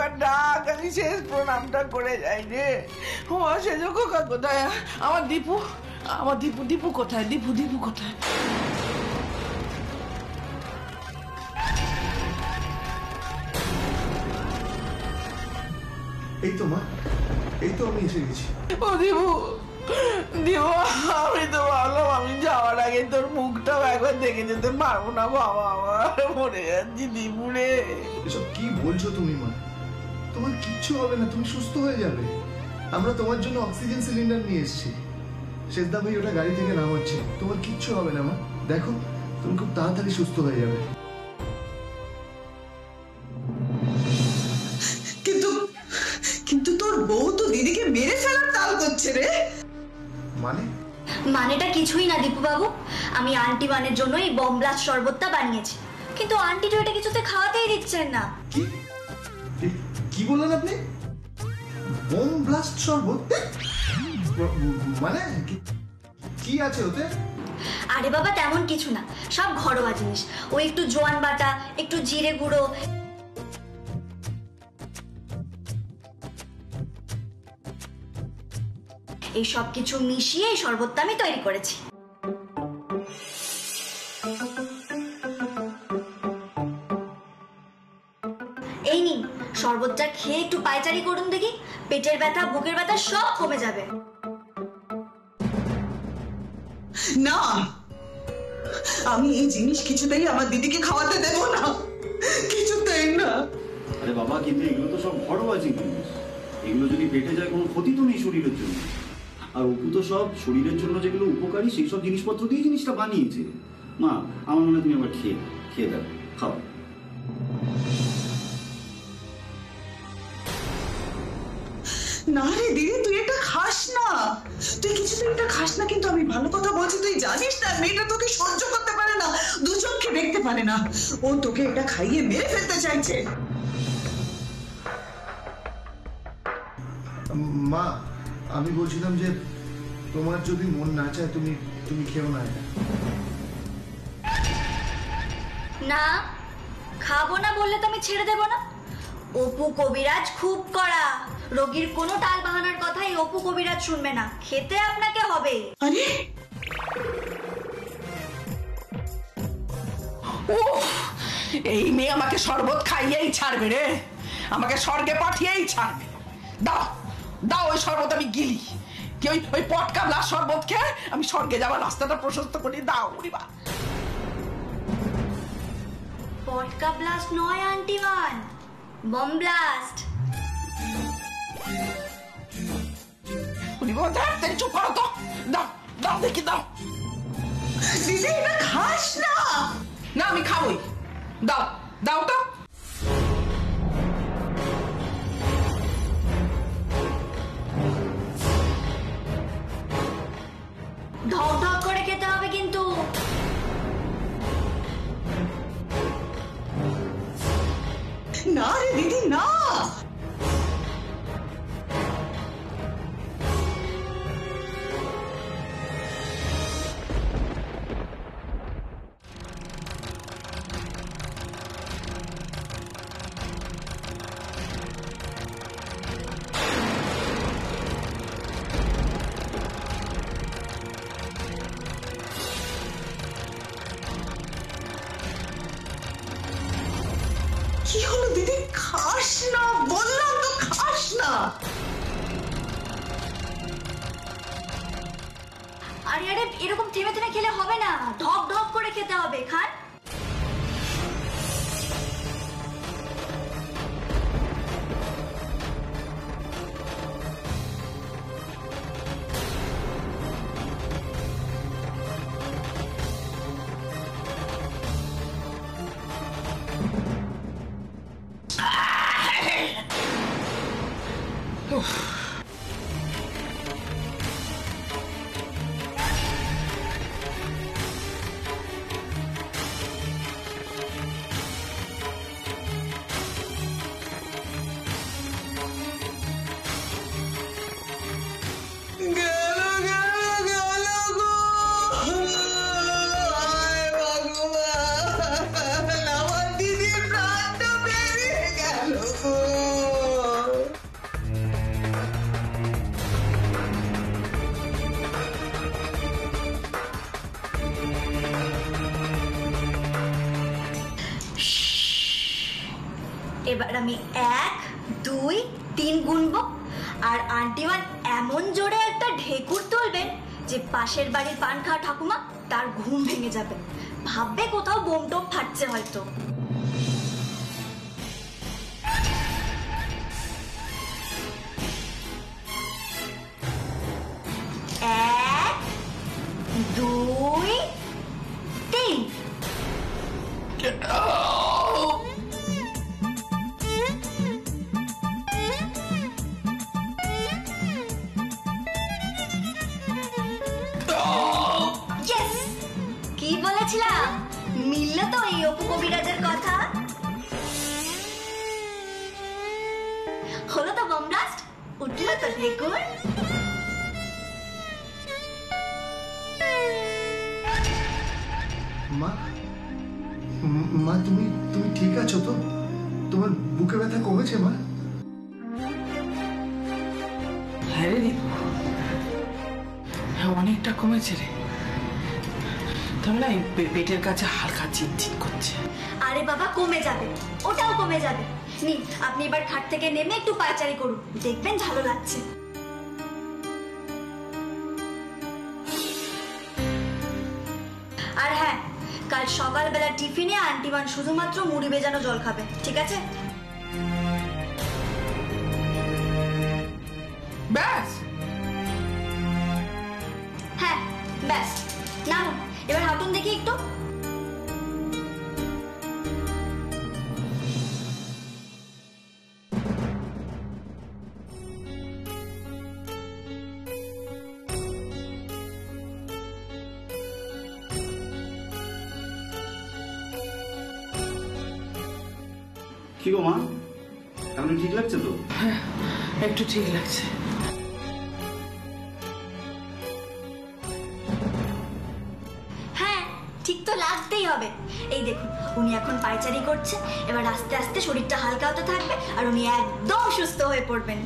একবার ডাক, আমি শেষ প্রণামটা করে যাই রে। ও সেজ খোকা কোথায়? আমার দীপু, আমার দীপু, দীপু কোথায়? দীপু, দীপু কোথায়? এই তো মা, এই তো আমি এসে গেছি। ও দীপু, দীপু, আমি তো ভাবলাম আমি যাওয়ার আগে তোর মুখটাও একবার দেখে যেতে পারবো না বাবা, আমার মরে যাচ্ছি দীপু রে। এসব কি বলছো তুমি মা? তোমার কিচ্ছু হবে না, তুমি সুস্থ হয়ে যাবে। আমরা তোমার জন্য অক্সিজেন সিলিন্ডার নিয়ে এসেছি। শেষদা ভাই ওটা গাড়ি থেকে নামাচ্ছে, তোমার কিচ্ছু হবে না মা। দেখো তুমি খুব তাড়াতাড়ি সুস্থ হয়ে যাবে। কিন্তু তোর বউ তো দিদিকে মেরে ফেলার তাল করছে রে। মানেটা কিছুই না দীপু বাবু, আমি আন্টি মানের জন্য এই বম ব্লাস্ট শরবতটা বানিয়েছি, কিন্তু আন্টি তো এটা কিছুতে খাওয়াতেই দিচ্ছেন না। কি বললেন আপনি? বম ব্লাস্ট শরবত? মানে কি আছে ওতে? আরে বাবা তেমন কিছু না, সব ঘরোয়া জিনিস। ও একটু জোয়ান বাটা, একটু জিরে গুঁড়ো, এই সব কিছু মিশিয়ে এই শরবতটা আমি তৈরি করেছি। এই নিন, শরবতটা খেয়ে একটু পায়চারি করুন দেখি, পেটের ব্যথা, বুকের ব্যথা সব কমে যাবে। না, আমি এই জিনিস কিছুতেই আমার দিদিকে খাওয়াতে দেব না, কিছুতেই না। আরে বাবা, কিন্তু এগুলো তো সব ঘরোয়া জিনিস, এগুলো যদি পেটে যায় কোনো ক্ষতি তো নেই শরীরের জন্য। আর অপু তো সব শরীরের জন্য যেগুলো উপকারী সেই সব জিনিসপত্র দিয়ে জিনিসটা বানিয়েছে। মা, আমার মনে হয় তুমি আবার খেয়ে দাও, খাও। না রে দিদি, তুই এটা খাস না, তুই কিছুতেই এটা খাস না। কিন্তু আমি ভালো কথা বলছি, তুই জানিস না মেয়েটা তোকে সহ্য করতে পারে না, দু চোখে দেখতে পারে না। ও তোকে এটা খাইয়ে মেরে ফেলতে চাইছে। মা, আমি বলছিলাম যে তোমার যদি মন না চায় তুমি খেও না এটা। না, খাবো না বললে তো আমি ছেড়ে দেবো না। অপু কবিরাজ খুব কড়া, রোগীর কোনো টাল বাহানার কথাই অপু কবিরাজ শুনবে না, খেতে আপনাকে হবে। আরে এই মেয়ে আমাকে শরবত খাইয়েই ছাড়বে রে, আমাকে স্বর্গে পাঠিয়েই ছাড়বে। দাও দাও ওই শরবত আমি গিলি, কি ওই পটকা ব্লাস্ট শরবত খেয়ে আমি স্বর্গে যাওয়ার রাস্তাটা প্রশস্ত করে দাও। উড়িবা, পটকা ব্লাস্ট নয় আন্টি মান, বম ব্লাস্ট। উড়িবা, চুপ করো তো, দাও দাও দেখি দাও। দিদি এটা খাস না। না আমি খাবোই, দাও দাও তো। ঢক ঢক করে খেতে হবে কিন্তু। না রে দিদি না। কি হলো দিদি? খাস না বললাম তো, খাস না। আরে আরে এরকম থেমে থেমে খেলে হবে না, ঢক ঢক করে খেতে হবে। খান। আমার দিদির প্রাণটা বেরিয়ে গেল গো। এবার আমি 1 2 3 গুনবো, আর আন্টিমান এমন জোরে একটা ঢেকুর তুলবেন যে পাশের বাড়ির পান খাওয়া ঠাকুমা তার ঘুম ভেঙে যাবে, ভাববে কোথাও বোম টোম ফাটছে হয়তো। 1 2 3। Yes! কি বলেছিলাম? মিলল তো এই অপু কবিরাজের কথা? হলো তো বোম ব্লাস্ট, উঠল তো ঢেকুর। মা মা তুমি তুমি ঠিক আছো তো? তোমার বুকে ব্যথা কমেছে মা? হ্যাঁ রে দীপু, হ্যাঁ অনেকটা কমেছে রে, তবে না এই পেটের কাছে হালকা চিনচিন করছে। আরে বাবা কমে যাবে, ওটাও কমে যাবে। নিন আপনি এবার খাট থেকে নেমে একটু পায়চারি করুন, দেখবেন ভালো লাগছে। আর হ্যাঁ, কাল সকালবেলা টিফিনে আন্টিমান শুধুমাত্র মুড়ি ভেজানো জল খাবে, ঠিক আছে? ব্যাস, হ্যাঁ ব্যাস, নামুন এবার, হাঁটুন দেখি একটু। কি গো মা, এখন ঠিক লাগছে তো? হ্যাঁ একটু ঠিক লাগছে। হ্যাঁ ঠিক তো লাগতেই হবে। এই দেখুন উনি এখন পায়চারি করছে, এবার আস্তে আস্তে শরীরটা হালকা হতে থাকবে আর উনি একদম সুস্থ হয়ে পড়বেন।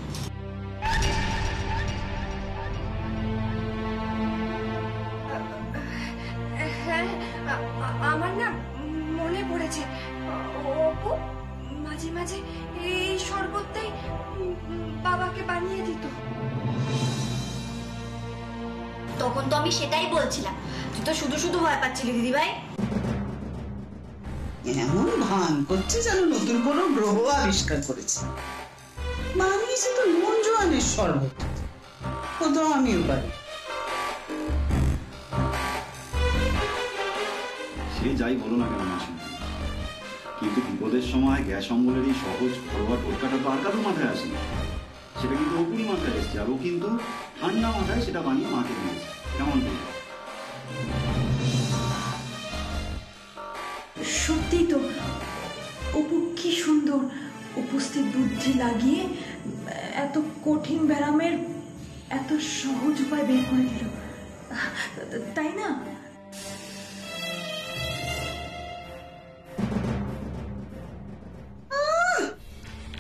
হ্যাঁ, আমার না মনে পড়েছে, অপু মাঝে মাঝে এই শরবতটাই বাবাকে বানিয়ে দিত। তখন তো আমি সেটাই বলছিলাম, তুই তো শুধু শুধু ভয় পাচ্ছিলি দিদিভাই। এমন ভান করছে যেন নতুন কোনো গ্রহ আবিষ্কার করেছে। বানিয়েছে তো নুন জোয়ানের শরবত, ও তো আমিও পারি। সে যাই বলো না কেন মাসিমা, কিন্তু বিপদের সময় গ্যাস অম্বলের এই সহজ ঘরোয়া টোটকাটা তো আর কারোর মাথায় আসেনি। সেটা কিন্তু অপুরই মাথায় এসছে, আর ও কিন্তু ঠান্ডা মাথায় সেটা বানিয়ে মাকে দিয়েছে। কেমন বলবো? সত্যি তো অপু কি সুন্দর উপস্থিত বুদ্ধি লাগিয়ে এত কঠিন ব্যায়ামের এত সহজ উপায় বের করে দিল, তাই না?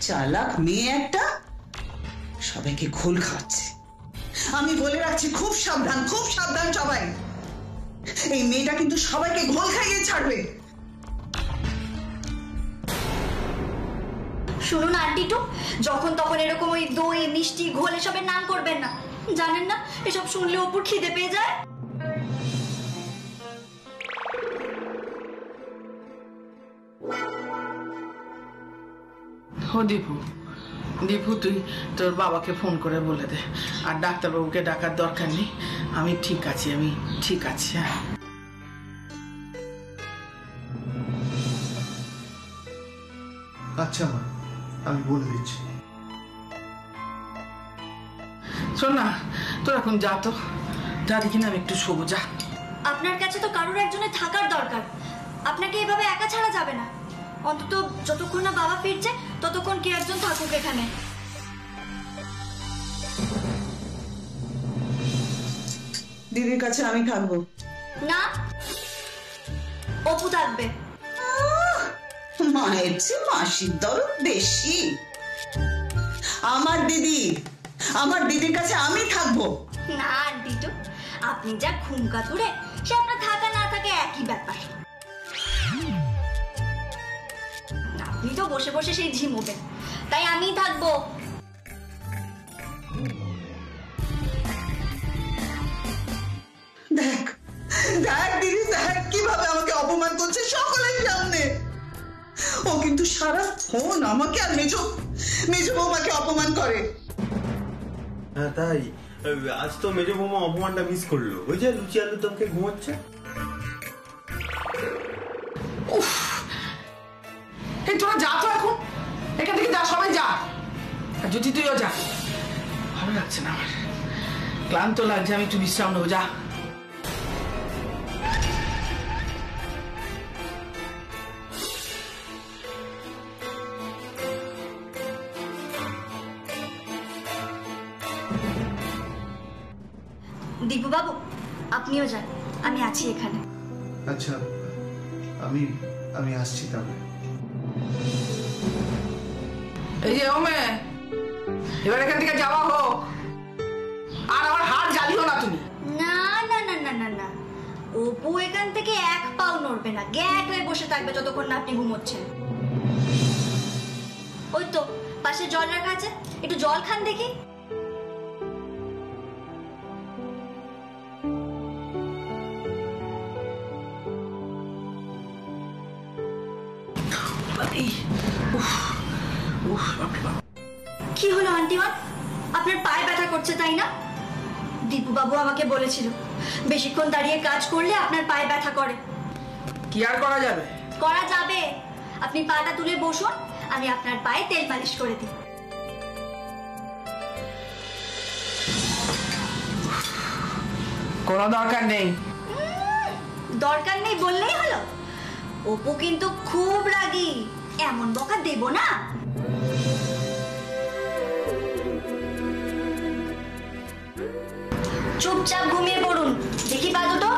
চালাক মেয়ে একটা, সবাইকে ঘোল খাচ্ছে। আমি বলে রাখছি, খুব সাবধান, খুব সাবধান সবাই। এই মেয়েটা কিন্তু সবাইকে ঘোল খাইয়ে ছাড়বে। শুনুন আন্টিটু, যখন তখন এরকম ওই দই মিষ্টি ঘোল এসবের নাম করবেন না, জানেন না এসব শুনলে অপুর খিদে পেয়ে যায়। ও দীপু, দীপু তুই তোর বাবাকে ফোন করে বলে দে, আর ডাক্তারবাবুকে ডাকার দরকার নেই, আমি ঠিক আছি, আমি ঠিক আছি। হ্যাঁ আচ্ছা মা, আমি বলে দিচ্ছি। শোন না, তোর এখন যা তো, যা দেখি না আমি একটু শোবো, যা। আপনার কাছে তো কারোর একজনের থাকার দরকার, আপনাকে এভাবে একা ছাড়া যাবে না। অন্তত যতক্ষণ না বাবা ফিরছে ততক্ষণ কি একজন থাকুক এখানে। দিদির কাছে আমি থাকবো না, অপু থাকবে। মায়ের চেয়ে মাসির দরদ বেশি। আমার দিদির কাছে আমি থাকবো। না আন্টিটু, আপনি যা খুমকাতুরে, সে আপনার থাকা না থাকে একই ব্যাপার। আপনি তো বসে বসে সেই ঝিমোবেন, তাই আমিই থাকবো। দেখ দেখ দিদি, দেখ কিভাবে আমাকে অপমান করছে সকলের সামনে। ও কিন্তু সারাক্ষণ আমাকে আর মেজ বৌমাকে অপমান করে। হ্যাঁ তাই, আজ তো মেজ বৌমা অপমানটা মিস করলো। ওই যে লুচি আলুর দমকে ঘুমোচ্ছে। এই তোরা যা তো এখন এখান থেকে, যা সবাই যা। আর যদি তুইও যা, ভালো লাগছে না আমার, ক্লান্ত লাগছে, আমি একটু বিশ্রাম নেবো। যা। দীপু বাবু আপনিও যান, আমি আছি এখানে। আচ্ছা, আমি আসছি তাহলে। এই যে ওমে, এবার এখান থেকে যাওয়া হোক, আর আমার হাত জ্বালিও না তুমি। না না না না না না, অপু এখান থেকে এক পাও নড়বে না, গ্যাক হয়ে বসে থাকবে যতক্ষণ না আপনি ঘুমোচ্ছেন। ওই তো পাশে জল রাখা আছে, একটু জল খান দেখি। কি হলো আন্টিমা, আপনার পায়ে ব্যথা করছে তাই না? দীপু বাবু আমাকে বলেছিল বেশিক্ষণ দাঁড়িয়ে কাজ করলে আপনার পায়ে ব্যথা করে। কি আর করা যাবে? করা যাবে, আপনি পাটা তুলে বসুন, আমি আপনার পায়ে তেল মালিশ করে দিই। কোনো দরকার নেই। দরকার নেই বললেই হলো? অপু কিন্তু খুব রাগী, এমন বকা দেব না। চুপচাপ ঘুমিয়ে পড়ুন, দেখি পা দুটো।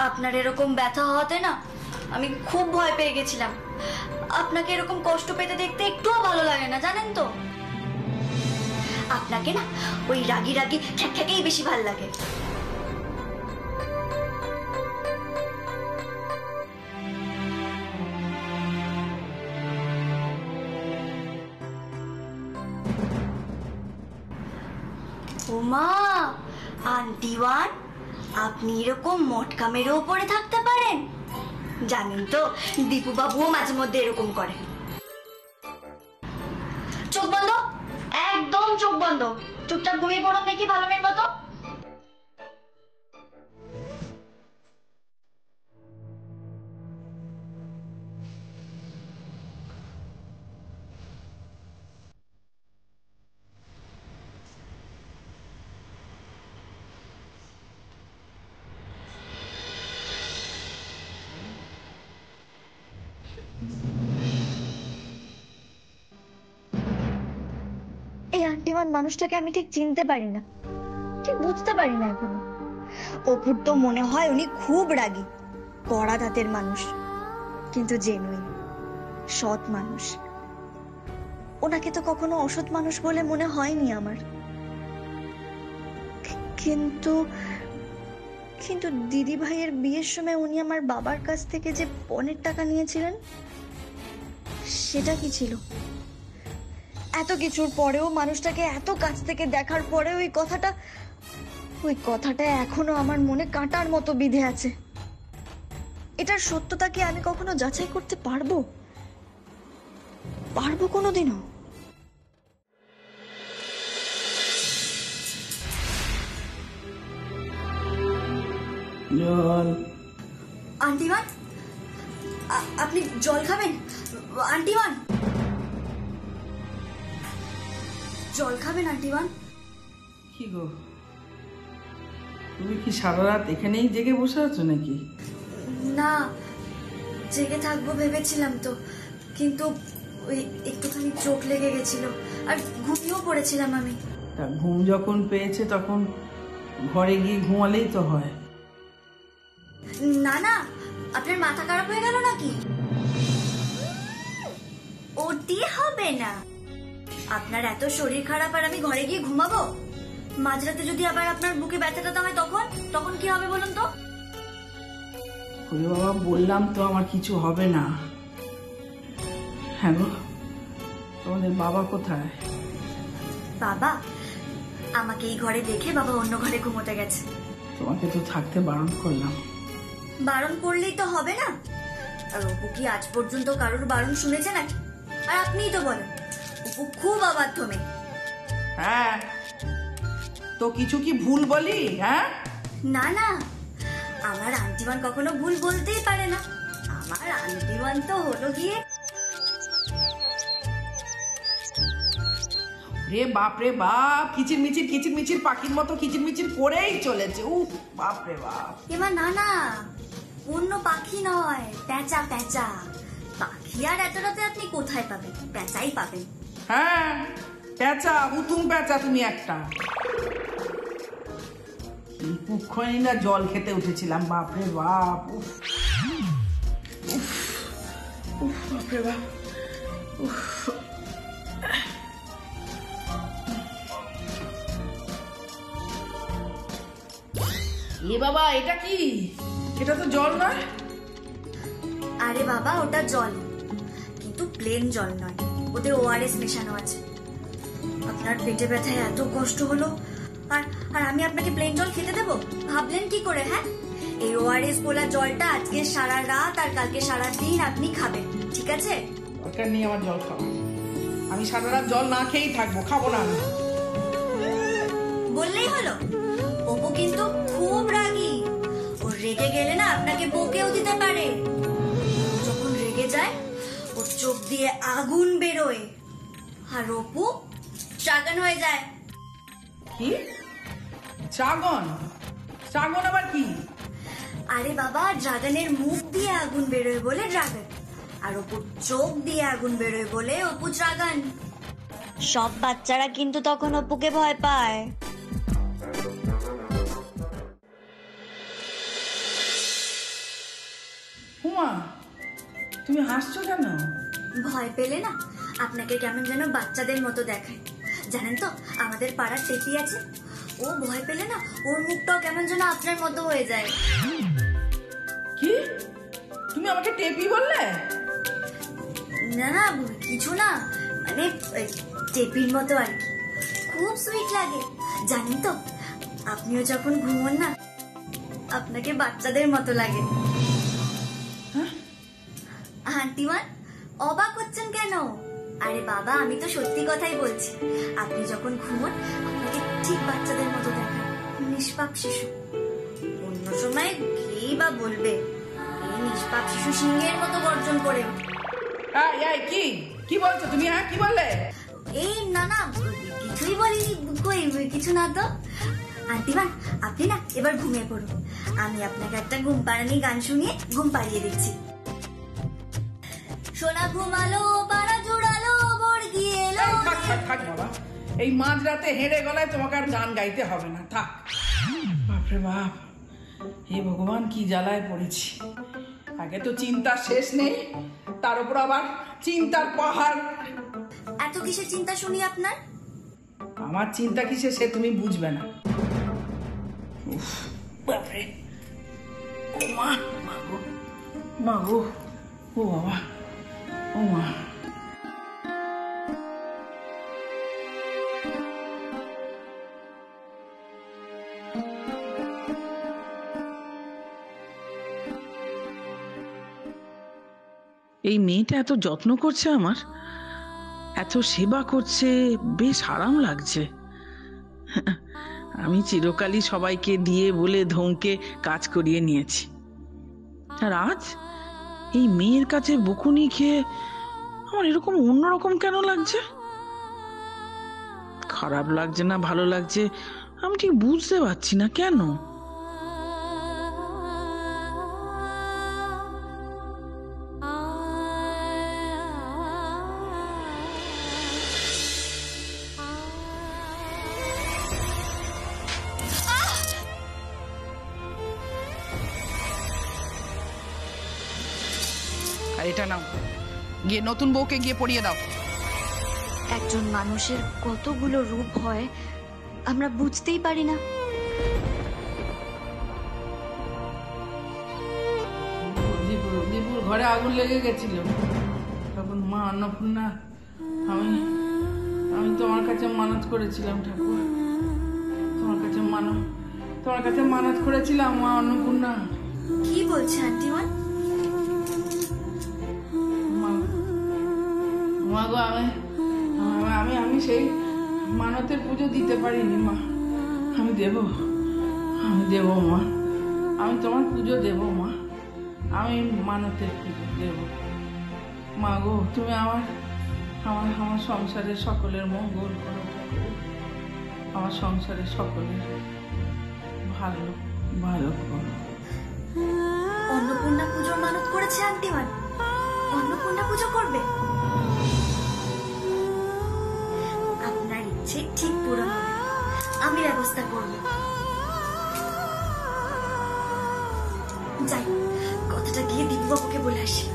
আপনার এরকম ব্যথা হতে না আমি খুব ভয় পেয়ে গেছিলাম। আপনাকে এরকম কষ্ট পেতে দেখতে একটুও ভালো লাগে না, জানেন তো। আপনাকে না ওই রাগী রাগী খ্যাকখ্যাকেই বেশি ভালো লাগে। ওমা, আন্টিওয়ান আপনি এরকম মটকা মেরে উপরে থাকতে পারেন? জানেন তো দীপু বাবুও মাঝে মধ্যে এরকম করে। চোখ বন্ধ, একদম চোখ বন্ধ, চুপচাপ ঘুমিয়ে পড়ুন দেখি ভালো মেয়ের মতো। এই আন্টিমান মানুষটাকে আমি ঠিক চিনতে পারি না, ঠিক বুঝতে পারি না এখনো। অপুর তো মনে হয় উনি খুব রাগী, কড়া দাঁতের মানুষ, কিন্তু জেনুইন সৎ মানুষ। ওনাকে তো কখনো অসৎ মানুষ বলে মনে হয়নি আমার। কিন্তু কিন্তু দিদি ভাইয়ের বিয়ের সময় উনি আমার বাবার কাছ থেকে যে পণের টাকা নিয়েছিলেন, সেটা কি ছিল? এত কিছুর পরেও, মানুষটাকে এত কাছ থেকে দেখার পরে ওই কথাটা এখনো আমার মনে কাঁটার মতো বিঁধে আছে। এটার সত্যতা কি আমি কখনো যাচাই করতে পারবো কোনোদিনও? আন্টিমান, আপনি জল খাবেন? আন্টিমান, জল খাবেন? আন্টিমান, কি গো, তুমি কি সারা রাত এখানেই জেগে বসে আছো নাকি? না, জেগে থাকবো ভেবেছিলাম তো, কিন্তু ওই একটুখানি চোখ লেগে গেছিল আর ঘুমিয়েও পড়েছিলাম আমি। তা ঘুম যখন পেয়েছে তখন ঘরে গিয়ে ঘুমালেই তো হয়। না না, আপনার মাথা খারাপ হয়ে গেল নাকি? ওটি হবে না। আপনার এত শরীর খারাপ আর আমি ঘরে গিয়ে ঘুমাবো? মাঝরাতে যদি আবার আপনার বুকে ব্যথা ট্যাথা হয় তখন কি হবে বলুন তো? ওরে বাবা, বললাম তো আমার কিছু হবে না। হ্যাঁ গো, তোমাদের বাবা কোথায়? বাবা আমাকে এই ঘরে দেখে বাবা অন্য ঘরে ঘুমোতে গেছে। তোমাকে তো থাকতে বারণ করলাম। বারণ করলেই তো হবে না। আর অপু কি আজ পর্যন্ত কারোর বারণ শুনেছে নাকি? আর আপনিই তো বলেন অপু খুব অবাধ্য মেয়ে। হ্যাঁ, তো কিছু কি ভুল বলি? হ্যাঁ, না না, আমার আন্টিমান কখনো ভুল বলতেই পারে না। আমার আন্টিমান তো হলো গিয়ে রে বাপ রে বাপ, কিচিরমিচির পাখির মতো কিচিরমিচির করেই চলেছে। উফ, বাপ রে বাপ। এবার না না, অন্য পাখি নয়, প্যাঁচা প্যাঁচা। পাখি আর এত রাতে আপনি কোথায় পাবেন? প্যাঁচাই পাবেন। হ্যাঁ, প্যাঁচা, হুতুম প্যাঁচা তুমি একটা। কুক্ষণই না জল খেতে উঠেছিলাম, বাপ রে বাপ। উফ উফ উফ, বাপ রে বাপ। উফ, এ বাবা, এটা কি? এটা তো জল নয়। আরে বাবা, ওটা জল, কিন্তু প্লেন জল নয়, ওতে ওআরএস মেশানো আছে। আপনার পেটে ব্যথায় এত কষ্ট হলো, আর আমি আপনাকে প্লেন জল খেতে দেবো? ভাবলেন কি করে? হ্যাঁ, এই ওআরএস গোলা জলটা আজকে সারা রাত আর কালকে সারা দিন আপনি খাবেন, ঠিক আছে? দরকার নেই আমার জল খাওয়া। আমি সারা রাত জল না খেয়েই থাকবো, খাবো না আমি। বললেই হলো। অপু কিন্তু খুব রাগী। ও রেগে গেলে না আপনাকে বকেও দিতে পারে। যখন রেগে যায় ওর চোখ দিয়ে আগুন বেরোয়, আর অপু ড্রাগন হয়ে যায়। কি? ড্রাগন? ড্রাগন আবার কি? আরে বাবা, ড্রাগনের মুখ দিয়ে আগুন বেরোয় বলে ড্রাগন, আর অপুর চোখ দিয়ে আগুন বেরোয় বলে অপু ড্রাগন। সব বাচ্চারা কিন্তু তখন অপুকে ভয় পায়। হুমা, তুমি হাসছো কেন? ভয় পেলে না আপনাকে কেমন যেন বাচ্চাদের মতো দেখায়। জানেন তো, আমাদের পাড়ার টেপি আছে, ও ভয় পেলে না ওর মুখটাও কেমন যেন আপনার মতো হয়ে যায়। কি? তুমি আমাকে টেপি বললে? না না, কিছু না, মানে টেপির মতো আর কি। খুব সুইট লাগে। জানেন তো, আপনিও যখন ঘুমোন না আপনাকে বাচ্চাদের মতো লাগে। আন্টিমান, অবাক হচ্ছেন কেন? আরে বাবা, আমি তো সত্যি কথাই বলছি। আপনি যখন ঘুমোন আপনাকে ঠিক বাচ্চাদের মতো দেখায়, নিষ্পাপ শিশু। অন্য সময় কেই বা বলবে এই নিষ্পাপ শিশু সিংহের মতো গর্জন করে ওঠে। এই কি কি বলছো তুমি? হ্যাঁ, কি বললে? এই না না, কিছুই বলিনি। কই, কিছু না তো। আন্টিমান, আপনি না এবার ঘুমিয়ে পড়ুন। আমি আপনাকে একটা ঘুম পাড়ানি গান শুনিয়ে ঘুম পাড়িয়ে দিচ্ছি। সোনা ঘুমালো, পাড়া জোড়ালো, বর্গি এলো। থাক থাক থাক বাবা, এই মাঝরাতে হেঁড়ে গলায় তোমাকে আর গান গাইতে হবে না, থাক। বাপরে বাপ, হে ভগবান, কি জ্বালায় পড়েছি। আগে তো চিন্তার শেষ নেই, তার উপর আবার চিন্তার পাহাড়। এত কিসের চিন্তা শুনি আপনার? আমার চিন্তা কিসে সে তুমি বুঝবে না। উফ, বাপরে, ও মা, মা গো, ও বাবা, ও মা। এই মেয়েটা এত যত্ন করছে আমার, এত সেবা করছে, বেশ আরাম লাগছে। আমি চিরকালই সবাইকে দিয়ে বলে ধমকে কাজ করিয়ে নিয়েছি, আর আজ এই মেয়ের কাছে বকুনি খেয়ে আমার এরকম অন্যরকম কেন লাগছে? খারাপ লাগছে না ভালো লাগছে আমি ঠিক বুঝতে পারছি না কেন। আর এটা নাও, গিয়ে নতুন বউকে গিয়ে পড়িয়ে দাও। একজন মানুষের কতগুলো রূপ হয় আমরা বুঝতেই পারি না। দীপুর ঘরে আগুন লেগে গেছিল, তখন মা অন্নপূর্ণা আমি আমি তোমার কাছে মানত করেছিলাম ঠাকুর, তোমার কাছে মানত করেছিলাম মা অন্নপূর্ণা। কি বলছে আন্টিমা? মা গো, আমি সেই মানতের পুজো দিতে পারিনি মা। আমি দেব মা, আমি তোমার পুজো দেব মা, আমি মানতের পুজো দেব। মা গো, তুমি আমার সংসারের সকলের মঙ্গল করো ঠাকুর, আমার সংসারের সকলের ভালো করো। অন্নপূর্ণা পুজোর মানত করেছে আন্টিমা, অন্নপূর্ণা পুজো করবে। আপনার ইচ্ছে ঠিক পূরণ হবে, আমি ব্যবস্থা করব। যাই, কথাটা গিয়ে দীপুবাবুকে বলে আসি।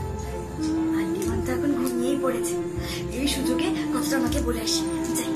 আন্টিমা তো এখন ঘুমিয়েই পড়েছে, এই সুযোগে কথাটা আমাকে বলে আসি। যাই।